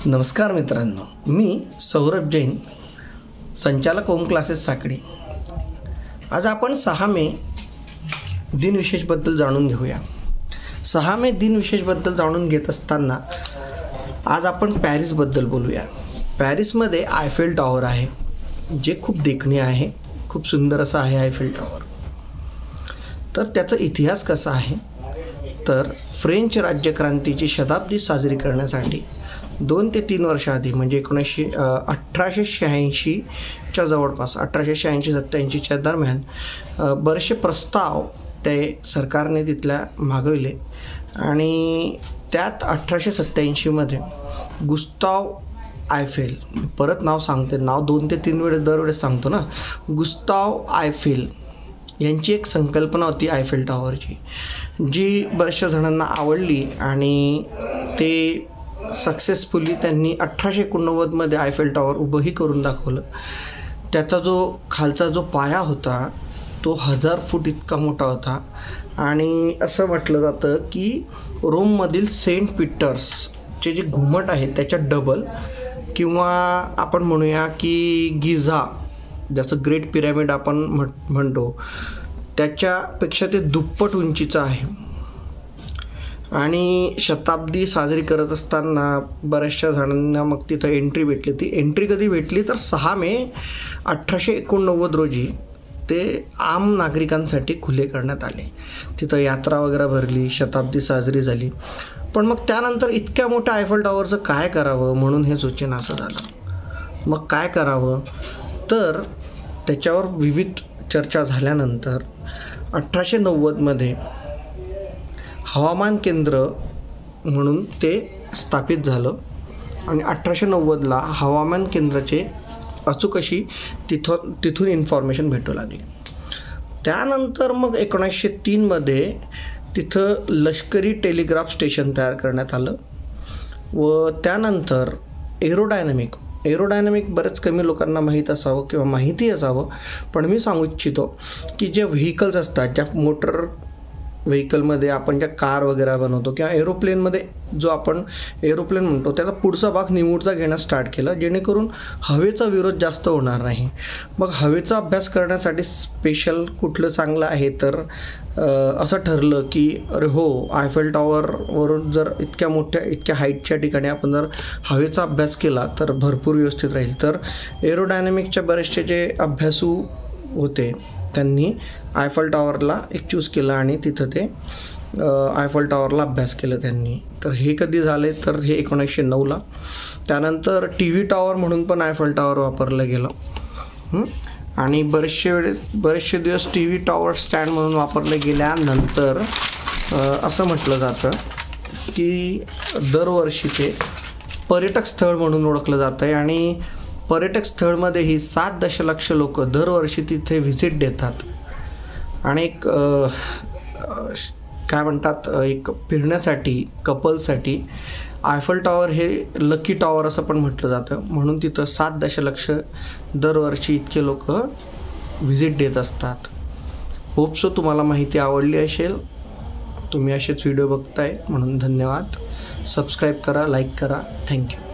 नमस्कार मित्रांनो, मी सौरभ जैन, संचालक ओम क्लासेस साकडी। आज आपण 6 मे दिनविशेषबद्दल जाणून घेऊया। 6 मे दिनविशेषबद्दल जाणून घेत असताना आज आपण पॅरिसबद्दल बोलूया। पॅरिसमध्ये आयफेल टॉवर आहे, जे खूप देखणे आहे, खूप सुंदर असं आहे आयफेल टॉवर। तर त्याचा इतिहास कसा आहे, तर फ्रेंच राज्यक्रांतीची शताब्दी साजरी करण्यासाठी 2 ते 3 वर्ष आधी म्हणजे 1886च्या जवळपास 1886-87च्या दरम्यान बरेचसे प्रस्ताव ते सरकारने तिथल्या मागवले आणि त्यात 1887मध्ये गुस्ताव आयफेल, परत नाव सांगते, नाव 2 ते 3 वेळेस दरवेळेस सांगतो ना, गुस्ताव आयफेल यांची एक संकल्पना होती आयफेल टॉवरची, जी बऱ्याचशा जणांना आवडली आणि ते सक्सेसफुली त्यांनी 1889मध्ये आयफेल टॉवर उभंही करून दाखवलं। त्याचा जो खालचा जो पाया होता तो 1000 फूट इतका मोठा होता आणि असं म्हटलं जातं की रोममधील सेंट पीटर्सचे जे घुमट आहे त्याच्या डबल, किंवा आपण म्हणूया की गिझा, ज्याचं ग्रेट पिरॅमिड आपण म्हणतो, त्याच्यापेक्षा ते दुप्पट उंचीचं आहे। आणि शताब्दी साजरी करत असताना बऱ्याचशा जणांना मग तिथं एंट्री भेटली। ती एंट्री कधी भेटली तर 6 मे 1889 रोजी ते आम नागरिकांसाठी खुले करण्यात आले। तिथं यात्रा वगैरे भरली, शताब्दी साजरी झाली। पण मग त्यानंतर इतक्या मोठ्या आयफेल टॉवरचं काय करावं म्हणून हे सूचनाचं झालं। मग काय करावं, तर त्याच्यावर विविध चर्चा झाल्यानंतर 1890मध्ये हवामान केंद्र म्हणून ते स्थापित झालं आणि 1890ला हवामान केंद्राचे अचूक अशी तिथून इन्फॉर्मेशन भेटू लागली। त्यानंतर मग 1903मध्ये तिथं लष्करी टेलिग्राफ स्टेशन तयार करण्यात आलं व त्यानंतर एरोडायनॅमिक बरेच कमी लोकांना माहीत असावं किंवा माहिती असावं, पण मी सांगू इच्छितो की जे व्हेकल्स असतात, ज्या मोटर व्हेकलमध्ये आपण ज्या कार वगैरे बनवतो किंवा एरोप्लेनमध्ये जो आपण एरोप्लेन म्हणतो, त्याचा पुढचा भाग निमुळता घेणं स्टार्ट केलं, जेणेकरून हवेचा विरोध जास्त होणार नाही। मग हवेचा अभ्यास करण्यासाठी स्पेशल कुठलं चांगलं आहे, तर असं ठरलं की अरे हो, आयफेल टॉवरवरून जर इतक्या हाईटच्या ठिकाणी आपण जर हवेचा अभ्यास केला तर भरपूर व्यवस्थित राहील। तर एरोडायनॅमिकच्या बरेचसे जे अभ्यासू होते त्यांनी आयफेल टॉवरला एक चूज केलं आणि तिथं ते आयफेल टॉवरला अभ्यास केलं त्यांनी। तर हे कधी झाले, तर हे 1909ला। त्यानंतर TV टॉवर म्हणून पण आयफेल टॉवर वापरलं गेलं आणि बरेचसे दिवस TV टॉवर स्टँड म्हणून वापरले गेल्यानंतर असं म्हटलं जातं की दरवर्षी ते पर्यटक स्थळ म्हणून ओळखलं जातं आहे आणि पर्यटक स्थळमध्येही 7 दशलक्ष लोक दरवर्षी तिथे व्हिजिट देतात आणि एक काय म्हणतात, एक फिरण्यासाठी कपल्ससाठी आयफेल टॉवर हे लकी टॉवर असं पण म्हटलं जातं, म्हणून तिथं 7 दशलक्ष दरवर्षी इतके लोक व्हिजिट देत असतात। होप सो तुम्हाला माहिती आवडली असेल। तुम्ही असेच व्हिडिओ बघताय म्हणून धन्यवाद। सबस्क्राईब करा, लाईक करा, थँक्यू।